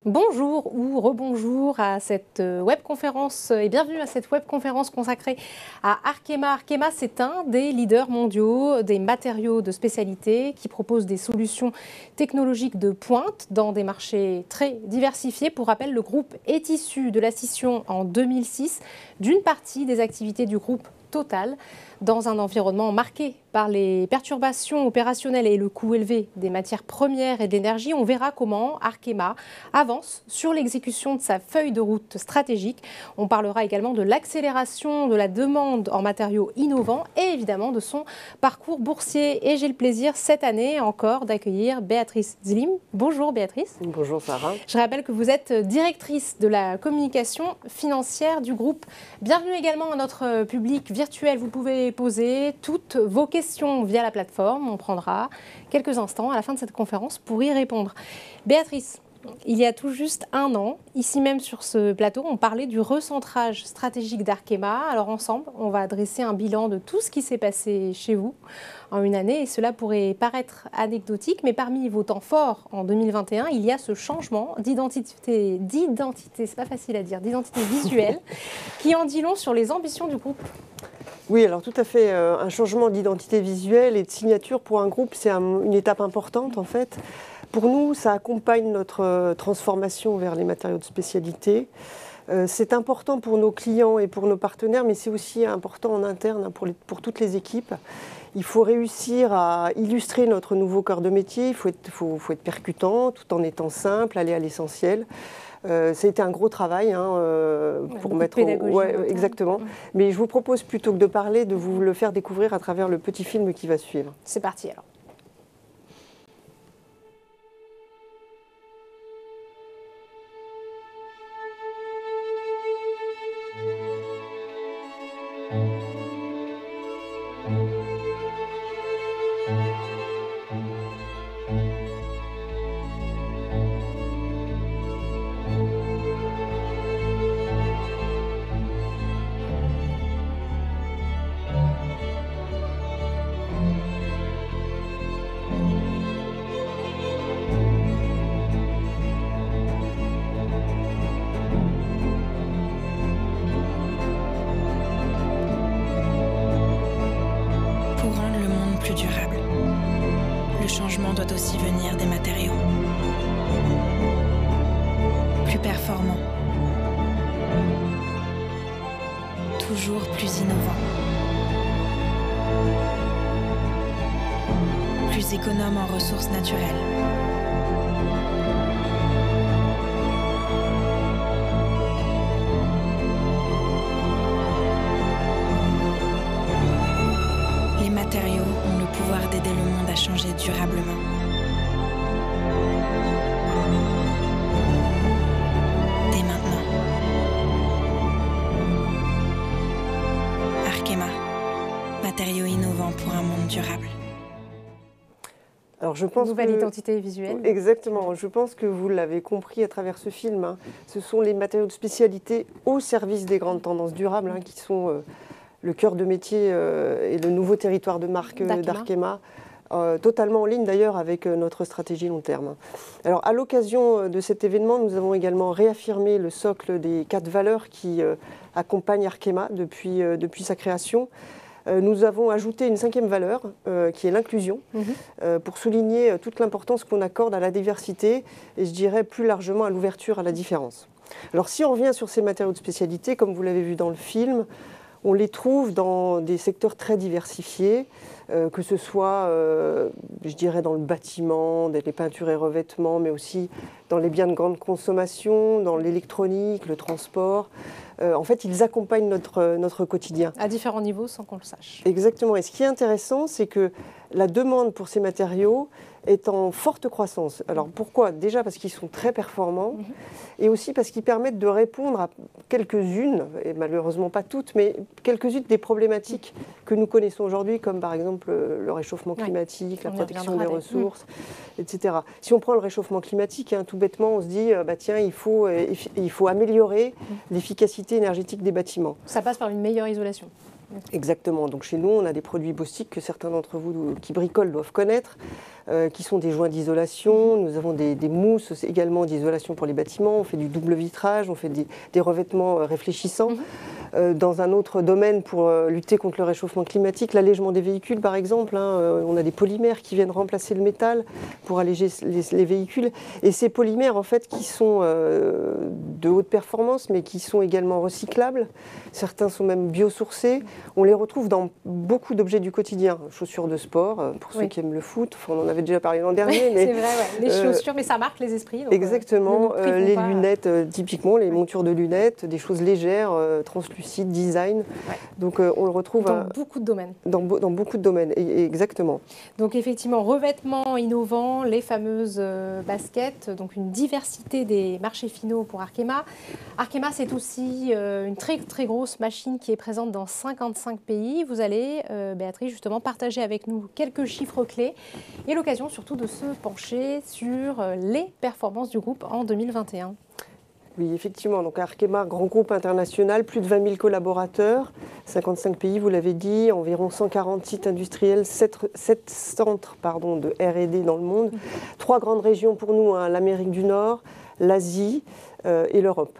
Bonjour ou rebonjour à cette webconférence et bienvenue à cette webconférence consacrée à Arkema. Arkema, c'est un des leaders mondiaux des matériaux de spécialité qui propose des solutions technologiques de pointe dans des marchés très diversifiés. Pour rappel, le groupe est issu de la scission en 2006 d'une partie des activités du groupe Total dans un environnement marqué par les perturbations opérationnelles et le coût élevé des matières premières et de l'énergie. On verra comment Arkema avance sur l'exécution de sa feuille de route stratégique. On parlera également de l'accélération de la demande en matériaux innovants et évidemment de son parcours boursier. Et j'ai le plaisir cette année encore d'accueillir Béatrice Zlim. Bonjour Béatrice. Bonjour Sarah. Je rappelle que vous êtes directrice de la communication financière du groupe. Bienvenue également à notre public virtuel. Vous pouvez poser toutes vos questions via la plateforme. On prendra quelques instants à la fin de cette conférence pour y répondre. Béatrice, il y a tout juste un an, ici même sur ce plateau, on parlait du recentrage stratégique d'Arkema. Alors ensemble, on va dresser un bilan de tout ce qui s'est passé chez vous en une année. Et cela pourrait paraître anecdotique, mais parmi vos temps forts en 2021, il y a ce changement d'identité, c'est pas facile à dire, d'identité visuelle, qui en dit long sur les ambitions du groupe. Oui, alors tout à fait. Un changement d'identité visuelle et de signature pour un groupe, c'est une étape importante en fait. Pour nous, ça accompagne notre transformation vers les matériaux de spécialité. C'est important pour nos clients et pour nos partenaires, mais c'est aussi important en interne pour toutes les équipes. Il faut réussir à illustrer notre nouveau cœur de métier. Il faut être percutant tout en étant simple, aller à l'essentiel. Ça a été un gros travail pour mettre exactement. Mais je vous propose plutôt que de parler, de vous le faire découvrir à travers le petit film qui va suivre. C'est parti alors. Le changement doit aussi venir des matériaux. Plus performants. Toujours plus innovants. Plus économes en ressources naturelles. Les matériaux ont le pouvoir d'aider le monde à changer durablement. Dès maintenant. Arkema, matériaux innovants pour un monde durable. Alors je pense Nouvelle identité visuelle. Exactement. Je pense que vous l'avez compris à travers ce film. Ce sont les matériaux de spécialité au service des grandes tendances durables qui sont le cœur de métier et le nouveau territoire de marque d'Arkema. Totalement en ligne d'ailleurs avec notre stratégie long terme. Alors à l'occasion de cet événement, nous avons également réaffirmé le socle des 4 valeurs qui accompagnent Arkema depuis sa création. Nous avons ajouté une 5e valeur qui est l'inclusion pour souligner toute l'importance qu'on accorde à la diversité et je dirais plus largement à l'ouverture à la différence. Alors si on revient sur ces matériaux de spécialité, comme vous l'avez vu dans le film, on les trouve dans des secteurs très diversifiés, que ce soit, je dirais, dans le bâtiment, les peintures et revêtements, mais aussi dans les biens de grande consommation, dans l'électronique, le transport. En fait, ils accompagnent notre quotidien. À différents niveaux sans qu'on le sache. Exactement. Et ce qui est intéressant, c'est que la demande pour ces matériaux est en forte croissance. Alors pourquoi? Déjà parce qu'ils sont très performants et aussi parce qu'ils permettent de répondre à quelques-unes, et malheureusement pas toutes, mais quelques-unes des problématiques que nous connaissons aujourd'hui, comme par exemple le réchauffement climatique, la protection des ressources, etc. Si on prend le réchauffement climatique, tout bêtement, on se dit, tiens, il faut améliorer l'efficacité énergétique des bâtiments. Ça passe par une meilleure isolation. Exactement. Donc chez nous, on a des produits Bostik que certains d'entre vous qui bricolent doivent connaître, qui sont des joints d'isolation. Nous avons des mousses également d'isolation pour les bâtiments. On fait du double vitrage, on fait des revêtements réfléchissants. Dans un autre domaine pour lutter contre le réchauffement climatique, l'allègement des véhicules par exemple, on a des polymères qui viennent remplacer le métal pour alléger les véhicules. Et ces polymères en fait qui sont de haute performance mais qui sont également recyclables, certains sont même biosourcés, on les retrouve dans beaucoup d'objets du quotidien, chaussures de sport pour ceux qui aiment le foot, enfin, on en avait déjà parlé l'an dernier. Mais, c'est vrai, les chaussures, mais ça marque les esprits. Donc, exactement, les lunettes typiquement, les montures de lunettes, des choses légères, translucides, design. Donc on le retrouve dans beaucoup de domaines. Dans beaucoup de domaines, exactement. Donc effectivement, revêtements innovants, les fameuses baskets, donc une diversité des marchés finaux pour Arkema. Arkema, c'est aussi une très très grosse machine qui est présente dans 55 pays. Vous allez, Béatrice, justement partager avec nous quelques chiffres clés et l'occasion surtout de se pencher sur les performances du groupe en 2021. Oui, effectivement. Donc Arkema, grand groupe international, plus de 20 000 collaborateurs, 55 pays, vous l'avez dit, environ 140 sites industriels, 7 centres de R&D dans le monde. 3 grandes régions pour nous, l'Amérique du Nord, l'Asie et l'Europe.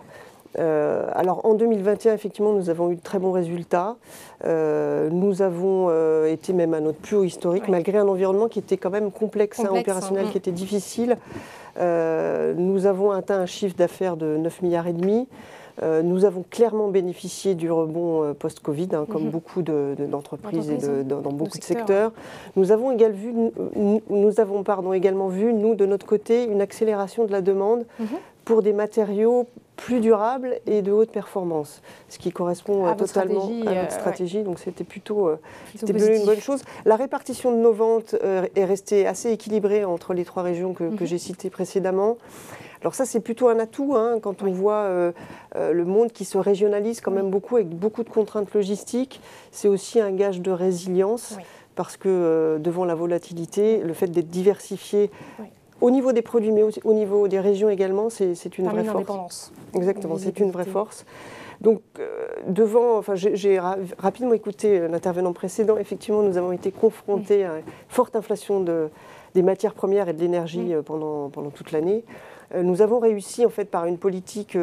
Alors en 2021, effectivement, nous avons eu de très bons résultats. Nous avons été même à notre plus haut historique, malgré un environnement qui était quand même complexe. Opérationnel, qui était difficile. Nous avons atteint un chiffre d'affaires de 9,5 milliards. Nous avons clairement bénéficié du rebond post-Covid, comme beaucoup d'entreprises et dans beaucoup de secteurs. Nous avons également vu, nous, de notre côté, une accélération de la demande pour des matériaux plus durables et de haute performance, ce qui correspond totalement à notre stratégie. Donc c'était plutôt une bonne chose. La répartition de nos ventes est restée assez équilibrée entre les 3 régions que j'ai citées précédemment. Alors ça, c'est plutôt un atout quand on voit le monde qui se régionalise quand même beaucoup, avec beaucoup de contraintes logistiques. C'est aussi un gage de résilience parce que devant la volatilité, le fait d'être diversifié au niveau des produits, mais au niveau des régions également, c'est une vraie force. Exactement, c'est une vraie force. Donc, j'ai rapidement écouté l'intervenant précédent. Effectivement, nous avons été confrontés à une forte inflation des matières premières et de l'énergie pendant toute l'année. Nous avons réussi, en fait, par une politique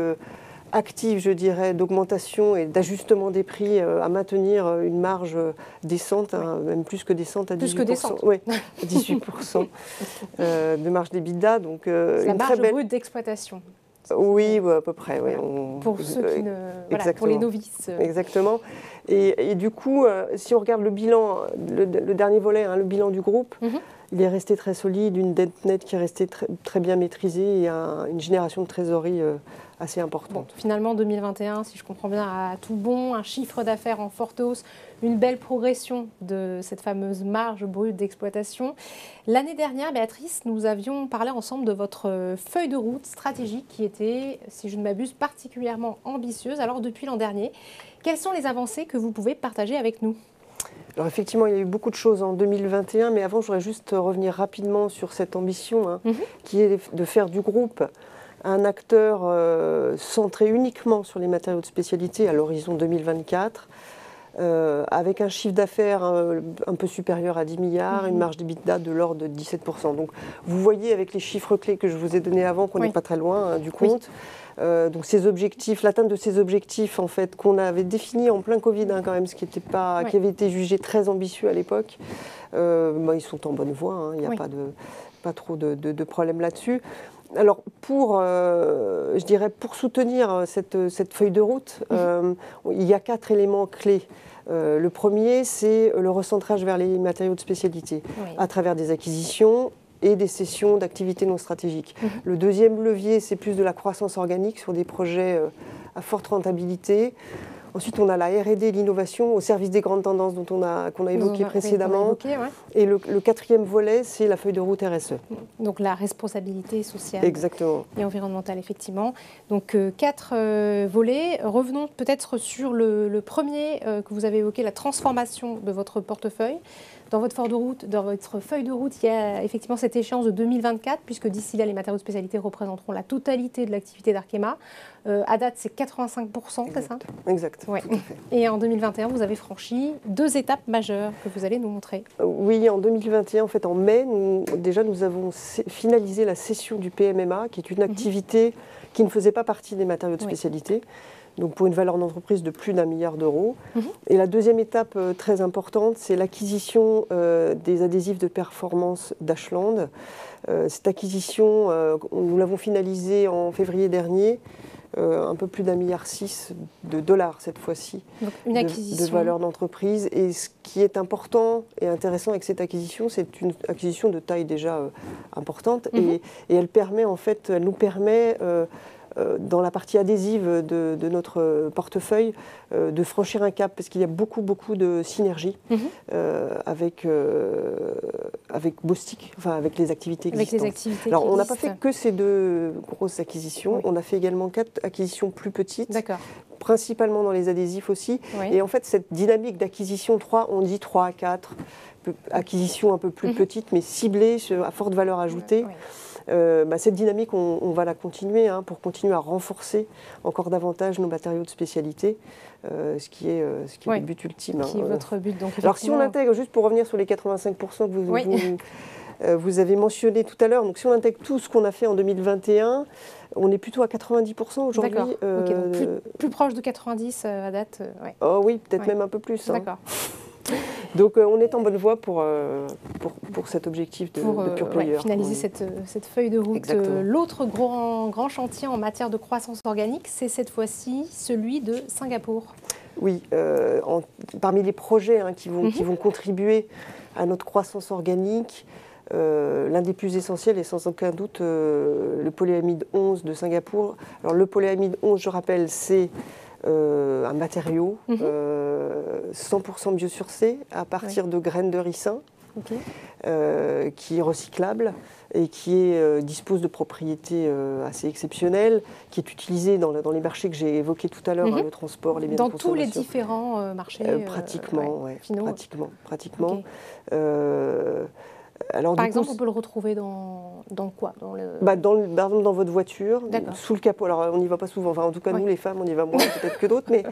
active, je dirais, d'augmentation et d'ajustement des prix, à maintenir une marge décente, même plus que décente, à 18%. Plus que décente. Oui, 18% de marge d'EBITDA. Donc, c'est la marge brute d'exploitation. Oui, à peu près. Oui. Pour ceux qui pour les novices. Exactement. Et du coup, si on regarde le bilan, le dernier volet, le bilan du groupe, il est resté très solide, une dette nette qui est restée très bien maîtrisée et une génération de trésorerie assez importante. Bon, finalement, 2021, si je comprends bien, a tout bon, un chiffre d'affaires en forte hausse, une belle progression de cette fameuse marge brute d'exploitation. L'année dernière, Béatrice, nous avions parlé ensemble de votre feuille de route stratégique qui était, si je ne m'abuse, particulièrement ambitieuse. Alors, depuis l'an dernier, quelles sont les avancées que vous pouvez partager avec nous ? Alors effectivement, il y a eu beaucoup de choses en 2021, mais avant, je voudrais juste revenir rapidement sur cette ambition qui est de faire du groupe un acteur centré uniquement sur les matériaux de spécialité à l'horizon 2024, avec un chiffre d'affaires un peu supérieur à 10 milliards, une marge d'EBITDA de l'ordre de 17%. Donc vous voyez avec les chiffres clés que je vous ai donnés avant qu'on n'est pas très loin du compte. Donc ces objectifs, l'atteinte de ces objectifs en fait qu'on avait définis en plein Covid quand même, ce qui avait été jugé très ambitieux à l'époque, ils sont en bonne voie, il n'y a pas trop de problème là-dessus. Alors pour soutenir cette feuille de route, il y a 4 éléments clés. Le premier, c'est le recentrage vers les matériaux de spécialité à travers des acquisitions et des cessions d'activités non stratégiques. Le deuxième levier, c'est plus de la croissance organique sur des projets à forte rentabilité. Ensuite, on a la R&D et l'innovation au service des grandes tendances qu'on a évoquées précédemment. Et le 4e volet, c'est la feuille de route RSE. Donc la responsabilité sociale et environnementale, effectivement. Donc 4 volets. Revenons peut-être sur le premier que vous avez évoqué, la transformation de votre portefeuille. dans votre feuille de route, il y a effectivement cette échéance de 2024, puisque d'ici là, les matériaux de spécialité représenteront la totalité de l'activité d'Arkema. À date, c'est 85%, c'est ça? Exact. Ouais. Et en 2021, vous avez franchi 2 étapes majeures que vous allez nous montrer. Oui, en 2021, en fait, en mai, nous avons finalisé la cession du PMMA, qui est une activité qui ne faisait pas partie des matériaux de spécialité. Donc pour une valeur d'entreprise de plus d'1 milliard d'euros. Et la deuxième étape très importante, c'est l'acquisition des adhésifs de performance d'Ashland. Cette acquisition, nous l'avons finalisée en février dernier, un peu plus d'1,6 milliard de dollars cette fois-ci, une acquisition de valeur d'entreprise. Et ce qui est important et intéressant avec cette acquisition, c'est une acquisition de taille déjà importante et elle nous permet dans la partie adhésive de notre portefeuille, de franchir un cap, parce qu'il y a beaucoup de synergies avec Bostik, enfin avec les activités existantes. Alors on n'a pas fait que ces 2 grosses acquisitions, on a fait également 4 acquisitions plus petites, principalement dans les adhésifs aussi. Et en fait, cette dynamique d'acquisition 3 à 4, acquisitions un peu plus petites, mais ciblées à forte valeur ajoutée. Cette dynamique, on va la continuer pour continuer à renforcer encore davantage nos matériaux de spécialité, ce qui est le but ultime. Qui est votre but. Donc, alors si on intègre, juste pour revenir sur les 85% que vous avez mentionné tout à l'heure, donc si on intègre tout ce qu'on a fait en 2021, on est plutôt à 90% aujourd'hui. D'accord. Donc plus proche de 90 à date. Oh oui, peut-être même un peu plus. D'accord. Donc on est en bonne voie pour cet objectif de pure player. Finaliser cette feuille de route. L'autre grand chantier en matière de croissance organique, c'est cette fois-ci celui de Singapour. Oui, parmi les projets qui vont contribuer à notre croissance organique, l'un des plus essentiels est sans aucun doute le polyamide 11 de Singapour. Alors le polyamide 11, je rappelle, c'est un matériau 100% biosourcé à partir de graines de ricin, qui est recyclable et qui dispose de propriétés assez exceptionnelles, qui est utilisé dans les marchés que j'ai évoqués tout à l'heure, le transport, les biens de consommation. Dans tous les différents marchés pratiquement. Alors, par exemple, on peut le retrouver dans quoi par exemple, dans votre voiture, sous le capot. Alors, on n'y va pas souvent. Enfin, en tout cas, nous, les femmes, on y va moins peut-être que d'autres, mais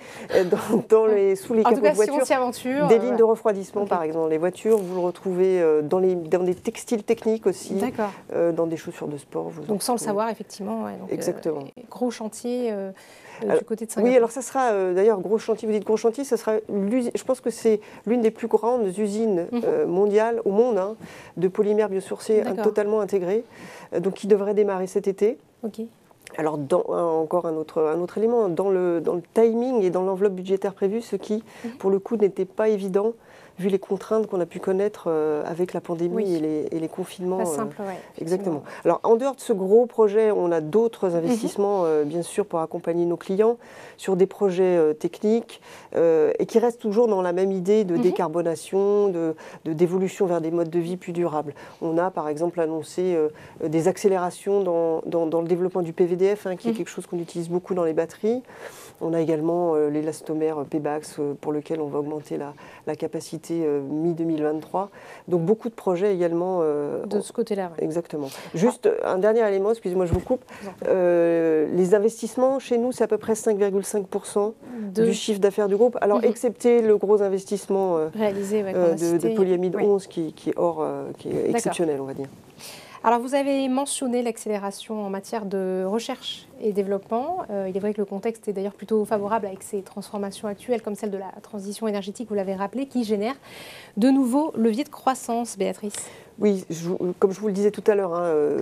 sous les capots de voiture, des lignes de refroidissement, par exemple. Les voitures, vous le retrouvez dans des textiles techniques aussi, dans des chaussures de sport. Donc, sans le savoir, effectivement. Exactement. Gros chantier du côté de Singapour. Oui, alors ça sera d'ailleurs gros chantier. Vous dites gros chantier, ça sera je pense que c'est l'une des plus grandes usines mondiales au monde de polymères biosourcés totalement intégrés, donc qui devrait démarrer cet été. Alors encore un autre élément, dans le timing et dans l'enveloppe budgétaire prévue, ce qui pour le coup n'était pas évident vu les contraintes qu'on a pu connaître avec la pandémie et les confinements. Pas simple, exactement. Alors, en dehors de ce gros projet, on a d'autres investissements, bien sûr, pour accompagner nos clients sur des projets techniques et qui restent toujours dans la même idée de décarbonation, d'évolution vers des modes de vie plus durables. On a, par exemple, annoncé des accélérations dans le développement du PVDF, qui est quelque chose qu'on utilise beaucoup dans les batteries. On a également l'élastomère Pebax pour lequel on va augmenter la capacité mi-2023. Donc beaucoup de projets également. De ce côté-là. Exactement. Juste un dernier élément, excusez-moi, je vous coupe. Les investissements, chez nous, c'est à peu près 5,5% du chiffre d'affaires du groupe. Alors, excepté le gros investissement réalisé de polyamide 11 qui est exceptionnel, on va dire. Alors, vous avez mentionné l'accélération en matière de recherche et développement. Il est vrai que le contexte est d'ailleurs plutôt favorable avec ces transformations actuelles comme celle de la transition énergétique, vous l'avez rappelé, qui génère de nouveaux leviers de croissance, Béatrice. Oui, comme je vous le disais tout à l'heure,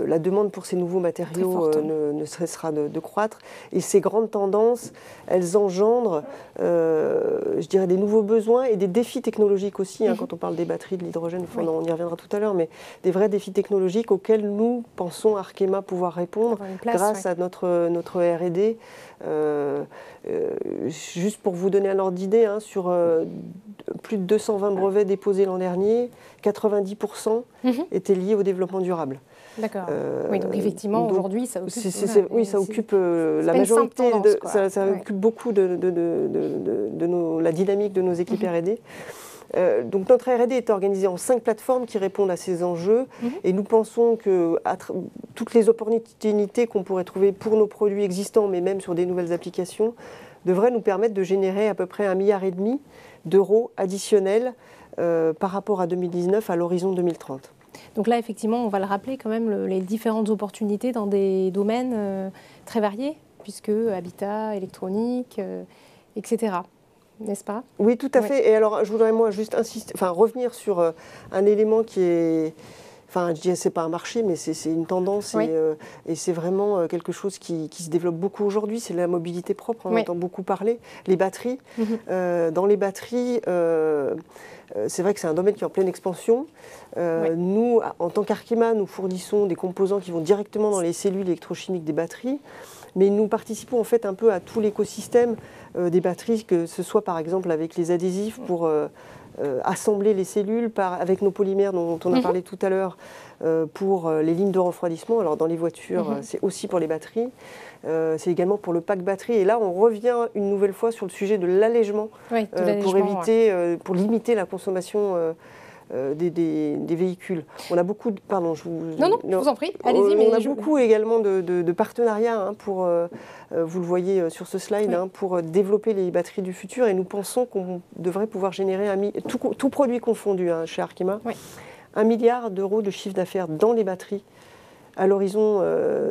la demande pour ces nouveaux matériaux ne cessera de croître. Et ces grandes tendances, elles engendrent, je dirais, des nouveaux besoins et des défis technologiques aussi. Quand on parle des batteries, de l'hydrogène, on y reviendra tout à l'heure, mais des vrais défis technologiques auxquels nous pensons, Arkema, pouvoir répondre grâce à notre R&D. Juste pour vous donner un ordre d'idée, sur plus de 220 brevets déposés l'an dernier, 90% étaient liés au développement durable. D'accord. Oui, donc effectivement, aujourd'hui, ça occupe... ça occupe la majorité, ça occupe beaucoup de la dynamique de nos équipes R&D. Donc notre R&D est organisé en 5 plateformes qui répondent à ces enjeux et nous pensons que toutes les opportunités qu'on pourrait trouver pour nos produits existants, mais même sur des nouvelles applications, devraient nous permettre de générer à peu près 1,5 milliard d'euros additionnels par rapport à 2019 à l'horizon 2030. Donc là, effectivement, on va le rappeler quand même, les différentes opportunités dans des domaines très variés, puisque habitat, électronique, etc. N'est-ce pas? Oui, tout à fait. Et alors, je voudrais moi juste revenir sur un élément qui est... Enfin, je dirais c'est pas un marché, mais c'est une tendance et c'est vraiment quelque chose qui se développe beaucoup aujourd'hui. C'est la mobilité propre, on entend beaucoup parler. Les batteries. Dans les batteries, c'est vrai que c'est un domaine qui est en pleine expansion. Nous, en tant qu'Arkema, nous fournissons des composants qui vont directement dans les cellules électrochimiques des batteries. Mais nous participons en fait un peu à tout l'écosystème des batteries, que ce soit par exemple avec les adhésifs pour assembler les cellules, avec nos polymères dont on a parlé tout à l'heure, pour les lignes de refroidissement. Alors dans les voitures, c'est aussi pour les batteries, c'est également pour le pack batterie. Et là, on revient une nouvelle fois sur le sujet de l'allègement pour limiter la consommation des véhicules. On a beaucoup de... Pardon, je vous en prie, allez-y. On a beaucoup également de partenariats pour, vous le voyez sur ce slide, pour développer les batteries du futur. Et nous pensons qu'on devrait pouvoir générer, tout produit confondu chez Arkema, 1 milliard d'euros de chiffre d'affaires dans les batteries à l'horizon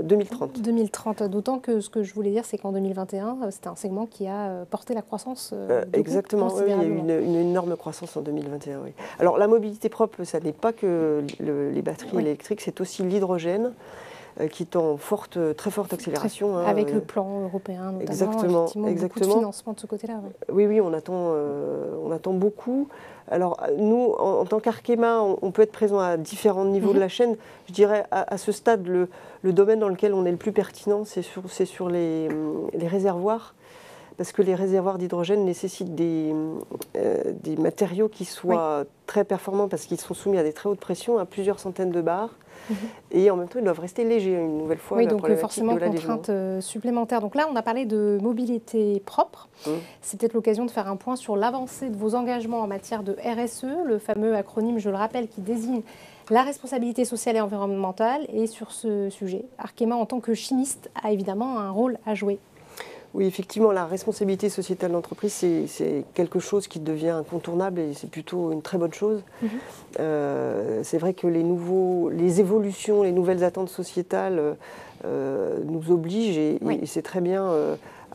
2030. 2030, d'autant que ce que je voulais dire, c'est qu'en 2021, c'était un segment qui a porté la croissance. Exactement, oui, il y a eu une énorme croissance en 2021. Oui. Alors la mobilité propre, ça n'est pas que les batteries électriques, c'est aussi l'hydrogène qui est en très forte accélération. Avec le plan européen notamment, exactement. Beaucoup de financement de ce côté-là. Oui, on attend beaucoup. Alors nous, en tant qu'Arkema, on peut être présent à différents niveaux de la chaîne. Je dirais à ce stade, le domaine dans lequel on est le plus pertinent, c'est sur les réservoirs. Parce que les réservoirs d'hydrogène nécessitent des matériaux qui soient très performants parce qu'ils sont soumis à des très hautes pressions, à plusieurs centaines de bars. Et en même temps, ils doivent rester légers, une nouvelle fois. Oui, donc forcément, contraintes supplémentaires. Donc là, on a parlé de mobilité propre. C'est peut-être l'occasion de faire un point sur l'avancée de vos engagements en matière de RSE, le fameux acronyme, je le rappelle, qui désigne la responsabilité sociale et environnementale. Et sur ce sujet, Arkema, en tant que chimiste, a évidemment un rôle à jouer. Oui, effectivement, la responsabilité sociétale d'entreprise, c'est quelque chose qui devient incontournable et c'est plutôt une très bonne chose. C'est vrai que les évolutions, les nouvelles attentes sociétales nous obligent et c'est très bien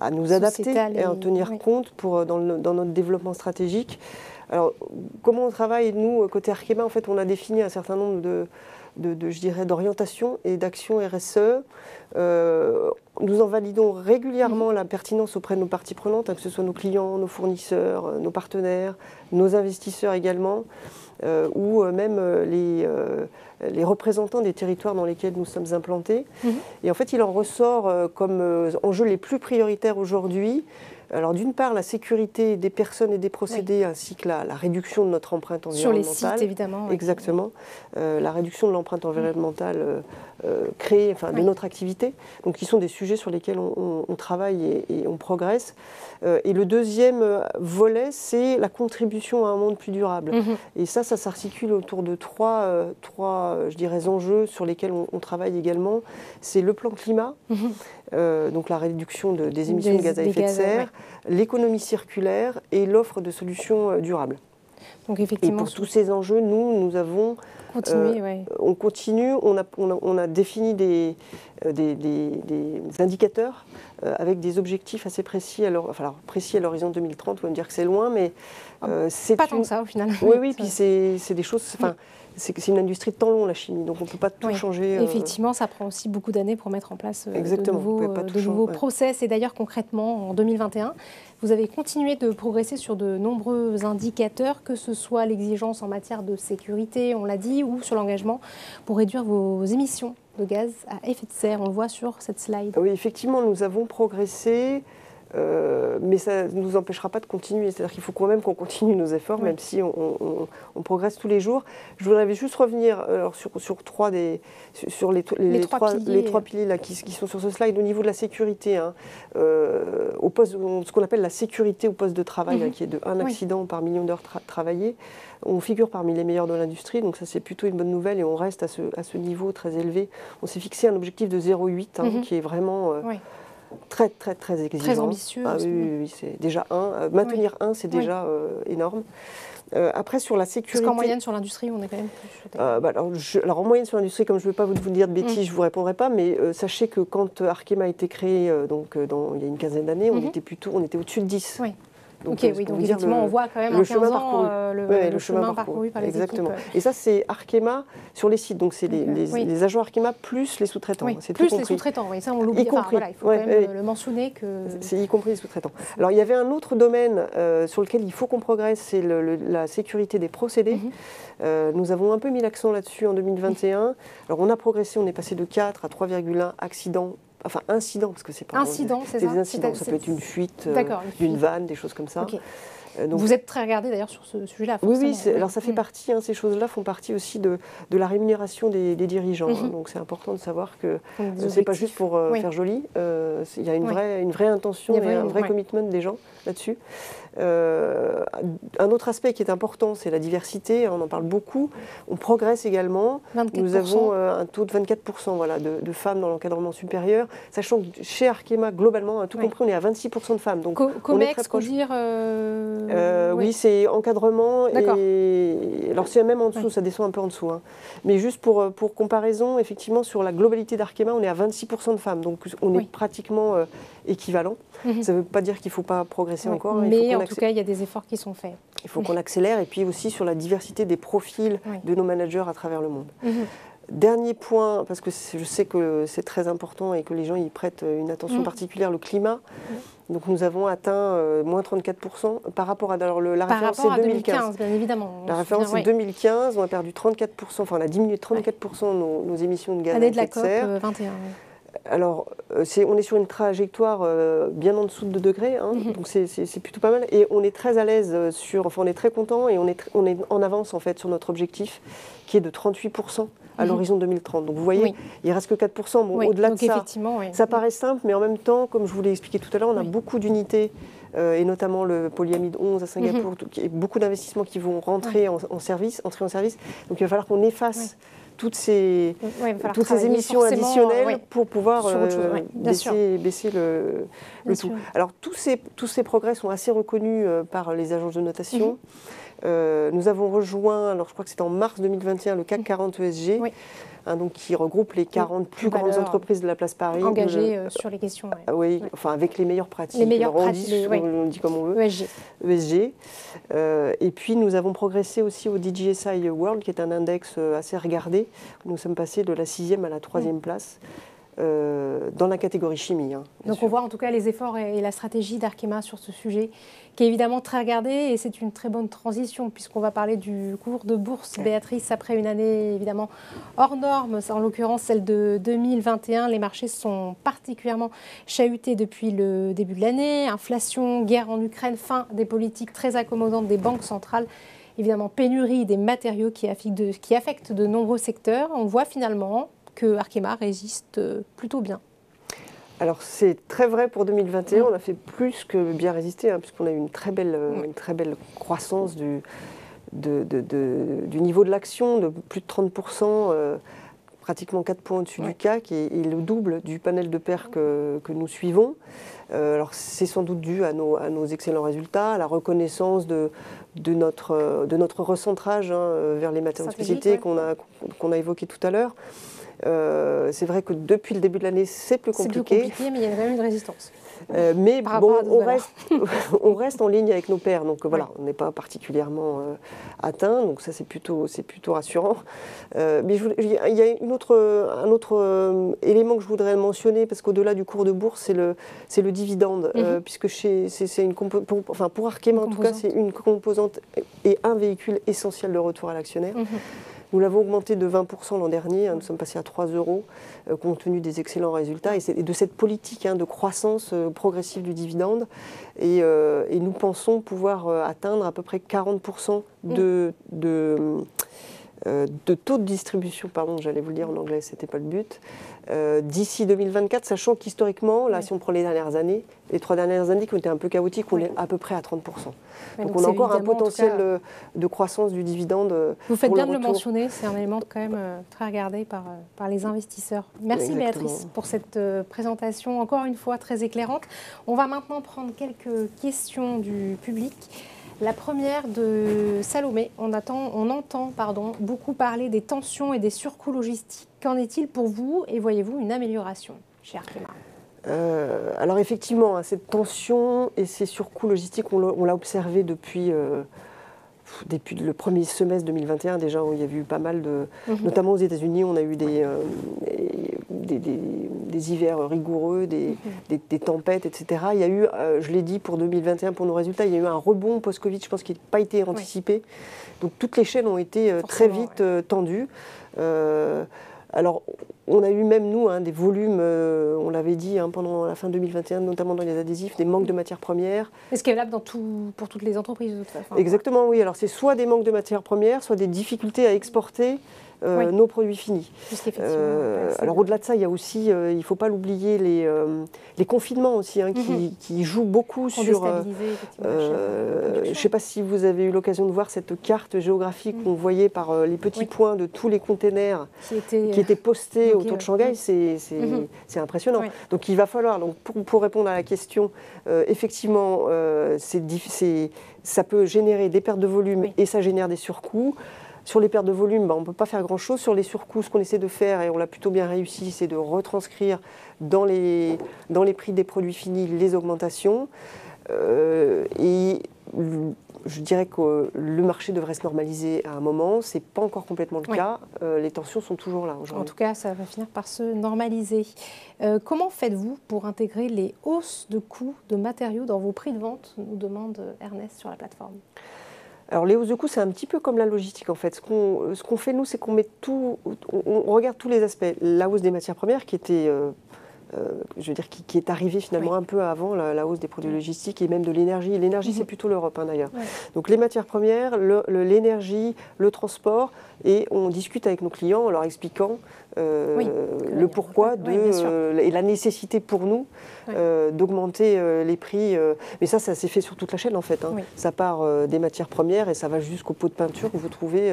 à nous adapter et à en tenir compte dans notre développement stratégique. Alors, comment on travaille, nous, côté Arkema, en fait, on a défini un certain nombre d'orientations et d'actions RSE. Nous en validons régulièrement la pertinence auprès de nos parties prenantes, que ce soit nos clients, nos fournisseurs, nos partenaires, nos investisseurs également, ou même les représentants des territoires dans lesquels nous sommes implantés. Et en fait, il en ressort comme enjeux les plus prioritaires aujourd'hui. Alors d'une part, la sécurité des personnes et des procédés, ainsi que la réduction de notre empreinte environnementale. Sur les sites, évidemment. Exactement. La réduction de l'empreinte environnementale de notre activité. Donc, qui sont des sujets sur lesquels on travaille et on progresse. Et le deuxième volet, c'est la contribution à un monde plus durable. Et ça s'articule autour de trois je dirais, enjeux sur lesquels on travaille également. C'est le plan climat, donc la réduction des émissions de gaz à effet de serre, l'économie circulaire et l'offre de solutions durables. Donc effectivement, et pour tous ces enjeux, nous avons... On continue, on a défini des indicateurs avec des objectifs assez précis, précis à l'horizon 2030, on va me dire que c'est loin, mais c'est... Pas tant que ça au final. Oui, puis c'est des choses... C'est une industrie de temps long, la chimie, donc on ne peut pas tout changer. Effectivement, ça prend aussi beaucoup d'années pour mettre en place de nouveaux process. Et d'ailleurs, concrètement, en 2021, vous avez continué de progresser sur de nombreux indicateurs, que ce soit l'exigence en matière de sécurité, on l'a dit, ou sur l'engagement pour réduire vos émissions de gaz à effet de serre. On le voit sur cette slide. Oui, effectivement, nous avons progressé Mais ça ne nous empêchera pas de continuer. C'est-à-dire qu'il faut quand même qu'on continue nos efforts, même si on progresse tous les jours. Je voudrais juste revenir alors, sur les trois piliers là, qui sont sur ce slide au niveau de la sécurité. Hein, au poste, ce qu'on appelle la sécurité au poste de travail, là, qui est de 1 accident par million d'heures travaillées. On figure parmi les meilleurs de l'industrie, donc ça c'est plutôt une bonne nouvelle et on reste à ce niveau très élevé. On s'est fixé un objectif de 0,8 qui est vraiment très exigeant. Très ambitieux. Ah, oui, c'est déjà 1. Maintenir 1, c'est déjà énorme. Après, sur la sécurité... Parce qu'en moyenne, sur l'industrie, on est quand même plus... alors, en moyenne, sur l'industrie, comme je ne veux pas vous dire de bêtises, je ne vous répondrai pas, mais sachez que quand Arkema a été créé, il y a une quinzaine d'années, on était au-dessus de 10. Oui. Donc, donc effectivement, on voit quand même en 15 ans le chemin parcouru par les exactement. équipes. Et ça, c'est Arkema sur les sites. Donc, c'est les agents Arkema plus les sous-traitants. Oui, c'est plus tout les sous-traitants, ça on l'oublie. Enfin, voilà, il faut quand même le mentionner. C'est y compris les sous-traitants. Alors, il y avait un autre domaine sur lequel il faut qu'on progresse, c'est la sécurité des procédés. Nous avons un peu mis l'accent là-dessus en 2021. Alors, on a progressé, on est passé de 4 à 3,1 accidents. Enfin, incidents, parce que c'est pas... Incidents, c'est ça. Des incidents, ça peut être une fuite d'une vanne, des choses comme ça. Okay. Donc, vous êtes très regardé d'ailleurs sur ce sujet-là. Oui, alors ça fait partie, ces choses-là font partie aussi de la rémunération des dirigeants. Donc c'est important de savoir que ce n'est pas juste pour faire joli, il y a une vraie intention et un vrai commitment des gens là-dessus. Un autre aspect qui est important, c'est la diversité, on en parle beaucoup. On progresse également. 24%. Nous avons un taux de 24% de femmes dans l'encadrement supérieur, sachant que chez Arkema, globalement, à tout compris, on est à 26% de femmes. Donc Comex, Codir oui, c'est encadrement. Et alors c'est même en dessous, ça descend un peu en dessous. Hein. Mais juste pour comparaison, effectivement, sur la globalité d'Arkema, on est à 26% de femmes. Donc on est pratiquement équivalent. Ça ne veut pas dire qu'il ne faut pas progresser encore. Mais en tout cas, il y a des efforts qui sont faits. Il faut qu'on accélère. Et puis aussi sur la diversité des profils de nos managers à travers le monde. Dernier point, parce que je sais que c'est très important et que les gens y prêtent une attention particulière, le climat. Donc nous avons atteint moins 34% par rapport à... Alors la référence c'est 2015, bien évidemment. La référence c'est 2015, on a perdu 34%, enfin on a diminué de 34% nos émissions de gaz à effet de serre. Année de la COP 21. Alors, on est sur une trajectoire bien en dessous de 2 degrés, donc c'est plutôt pas mal. Et on est très à l'aise on est très content et on est en avance en fait sur notre objectif qui est de 38% à l'horizon 2030. Donc vous voyez, il ne reste que 4%. Bon, au-delà de ça, ça paraît simple, mais en même temps, comme je vous l'ai expliqué tout à l'heure, on a beaucoup d'unités, et notamment le polyamide 11 à Singapour, beaucoup d'investissements qui vont rentrer entrer en service. Donc il va falloir qu'on efface toutes ces émissions additionnelles pour pouvoir baisser le tout. Alors tous ces progrès sont assez reconnus par les agences de notation. Nous avons rejoint, alors je crois que c'était en mars 2021, le CAC 40 ESG, donc qui regroupe les 40 plus grandes entreprises de la place Paris. Engagées sur les questions. Enfin avec les meilleures pratiques. Les meilleures pratiques, on dit comme on veut. ESG. Et puis nous avons progressé aussi au DJSI World, qui est un index assez regardé. Nous sommes passés de la 6e à la 3e place. Dans la catégorie chimie. Donc on voit en tout cas les efforts et la stratégie d'Arkema sur ce sujet, qui est évidemment très regardé, et c'est une très bonne transition puisqu'on va parler du cours de bourse. Béatrice, après une année évidemment hors norme, en l'occurrence celle de 2021, les marchés sont particulièrement chahutés depuis le début de l'année. Inflation, guerre en Ukraine, fin des politiques très accommodantes des banques centrales. Évidemment, pénurie des matériaux qui affectent de nombreux secteurs. On voit finalement que Arkema résiste plutôt bien. Alors c'est très vrai pour 2021, on a fait plus que bien résister, puisqu'on a eu une très belle croissance du niveau de l'action, de plus de 30%, pratiquement 4 points au-dessus du CAC, et le double du panel de pairs que nous suivons. Alors c'est sans doute dû à nos excellents résultats, à la reconnaissance de notre recentrage vers les matériaux de spécialité qu'on a évoqué tout à l'heure. C'est vrai que depuis le début de l'année, c'est plus compliqué. C'est plus compliqué, mais il y a quand même une résistance. Mais bon, on reste en ligne avec nos pairs, donc voilà, on n'est pas particulièrement atteint, donc ça c'est plutôt rassurant. Mais il y a un autre élément que je voudrais mentionner, parce qu'au-delà du cours de bourse, c'est le dividende, puisque pour Arkema en tout cas, c'est une composante et un véhicule essentiel de retour à l'actionnaire. Nous l'avons augmenté de 20% l'an dernier, nous sommes passés à 3 €, compte tenu des excellents résultats et de cette politique de croissance progressive du dividende. Et nous pensons pouvoir atteindre à peu près 40% de taux de distribution, pardon, j'allais vous le dire en anglais, ce n'était pas le but, d'ici 2024, sachant qu'historiquement, là, si on prend les dernières années, les 3 dernières années qui ont été un peu chaotiques, on est à peu près à 30%. Donc on a encore un potentiel de croissance du dividende. Vous faites bien de le mentionner, c'est un élément quand même très regardé par les investisseurs. Merci Exactement. Béatrice pour cette présentation, encore une fois très éclairante. On va maintenant prendre quelques questions du public. La première de Salomé. On entend beaucoup parler des tensions et des surcoûts logistiques. Qu'en est-il pour vous et voyez-vous une amélioration chez Arkema ? Alors effectivement, cette tension et ces surcoûts logistiques, on l'a observé depuis le premier semestre 2021 déjà, où il y a eu pas mal de... Notamment aux États-Unis, on a eu des hivers rigoureux, des tempêtes, etc. Il y a eu, je l'ai dit pour 2021, pour nos résultats, il y a eu un rebond post-Covid, je pense, qui n'a pas été anticipé. Donc toutes les chaînes ont été très vite tendues. Alors, on a eu même, nous, des volumes, on l'avait dit pendant la fin 2021, notamment dans les adhésifs, des manques de matières premières. Et ce qui est valable pour toutes les entreprises de toute façon. Exactement, oui. Alors, c'est soit des manques de matières premières, soit des difficultés à exporter nos produits finis. Alors, au-delà de ça, il y a aussi, il ne faut pas l'oublier, les confinements aussi, qui jouent beaucoup sur... je ne sais pas si vous avez eu l'occasion de voir cette carte géographique qu'on voyait par les petits points de tous les containers qui étaient postés autour de Shanghai. C'est impressionnant. Oui. Donc, il va falloir, pour répondre à la question, effectivement, ça peut générer des pertes de volume et ça génère des surcoûts. Sur les pertes de volume, on ne peut pas faire grand-chose. Sur les surcoûts, ce qu'on essaie de faire, et on l'a plutôt bien réussi, c'est de retranscrire dans les prix des produits finis les augmentations. Et je dirais que le marché devrait se normaliser à un moment. Ce n'est pas encore complètement le cas. Les tensions sont toujours là aujourd'hui. En tout cas, ça va finir par se normaliser. Comment faites-vous pour intégrer les hausses de coûts de matériaux dans vos prix de vente, nous demande Ernest sur la plateforme. Alors les hausses de coûts, c'est un petit peu comme la logistique en fait. Ce qu'on fait nous, c'est qu'on met on regarde tous les aspects. La hausse des matières premières qui était, qui est arrivée finalement un peu avant la hausse des produits logistiques et même de l'énergie. L'énergie, c'est plutôt l'Europe d'ailleurs. Donc les matières premières, l'énergie, le transport, et on discute avec nos clients en leur expliquant le pourquoi et la nécessité pour nous d'augmenter les prix. Mais ça s'est fait sur toute la chaîne en fait. Ça part des matières premières et ça va jusqu'au pot de peinture que vous trouvez.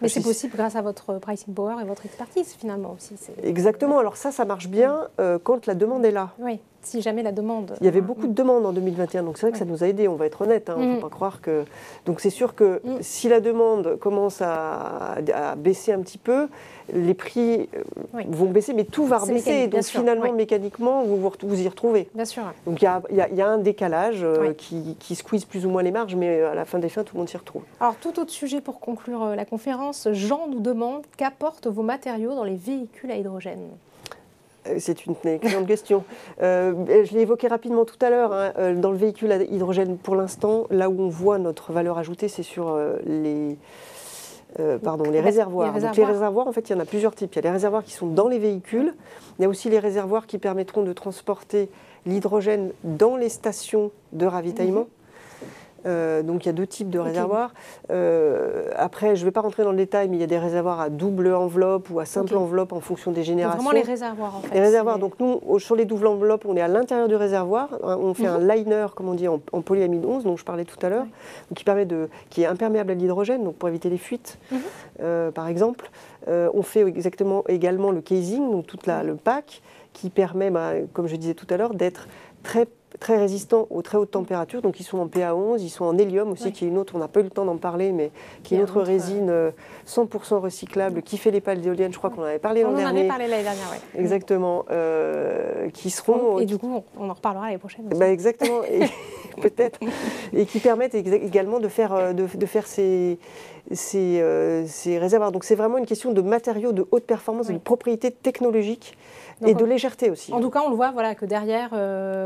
Mais c'est possible grâce à votre pricing power et votre expertise finalement aussi. Exactement. Alors ça marche bien quand la demande est là. Oui. Si jamais la demande... Il y avait beaucoup de demandes en 2021, donc c'est vrai que ça nous a aidés, on va être honnête, on ne faut pas croire que... Donc c'est sûr que si la demande commence à baisser un petit peu, les prix vont baisser, mais tout va rebaisser, donc finalement, mécaniquement, vous y retrouvez. Bien sûr. Donc il y a un décalage qui squeeze plus ou moins les marges, mais à la fin des fins, tout le monde s'y retrouve. Alors tout autre sujet pour conclure la conférence, Jean nous demande qu'apportent vos matériaux dans les véhicules à hydrogène ? C'est une excellente question. Je l'ai évoqué rapidement tout à l'heure. Dans le véhicule à hydrogène, pour l'instant, là où on voit notre valeur ajoutée, c'est sur les réservoirs. Donc les réservoirs, en fait, il y en a plusieurs types. Il y a les réservoirs qui sont dans les véhicules. Il y a aussi les réservoirs qui permettront de transporter l'hydrogène dans les stations de ravitaillement. Donc il y a deux types de réservoirs. Après, je ne vais pas rentrer dans le détail, mais il y a des réservoirs à double enveloppe ou à simple enveloppe en fonction des générations. Vraiment les réservoirs en fait. Les réservoirs, donc nous, sur les doubles enveloppes, on est à l'intérieur du réservoir. On fait un liner, comme on dit, en polyamide 11, dont je parlais tout à l'heure, qui est imperméable à l'hydrogène, donc pour éviter les fuites, par exemple. On fait également le casing, donc tout le pack, qui permet, comme je disais tout à l'heure, d'être très résistants aux très hautes températures, donc ils sont en PA11, ils sont en hélium aussi, qui est une autre, on n'a pas eu le temps d'en parler, mais qui est une autre résine 100% recyclable, qui fait les pales d'éoliennes, je crois qu'on en avait parlé l'an dernier. On en avait parlé l'année dernière, oui. Exactement, qui seront... Et du coup, on en reparlera l'année prochaine aussi. Exactement, peut-être, et qui permettent également de faire ces réservoirs. Donc c'est vraiment une question de matériaux de haute performance et de propriétés technologiques Et de légèreté aussi. En tout cas, on le voit voilà, que derrière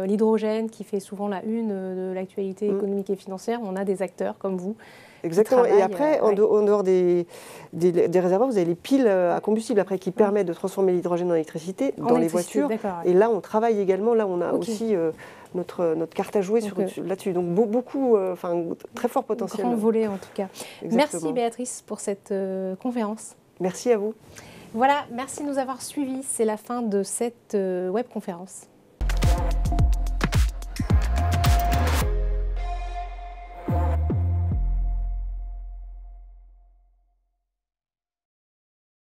l'hydrogène, qui fait souvent la une de l'actualité économique et financière, on a des acteurs comme vous. Exactement. Et après, en dehors des réservoirs, vous avez les piles à combustible après, qui permettent de transformer l'hydrogène en électricité dans les voitures. Et là, on travaille également. Là, on a aussi notre carte à jouer là-dessus. Donc beaucoup, très fort potentiel. Grand volet en tout cas. Exactement. Merci Béatrice pour cette conférence. Merci à vous. Voilà, merci de nous avoir suivis. C'est la fin de cette webconférence.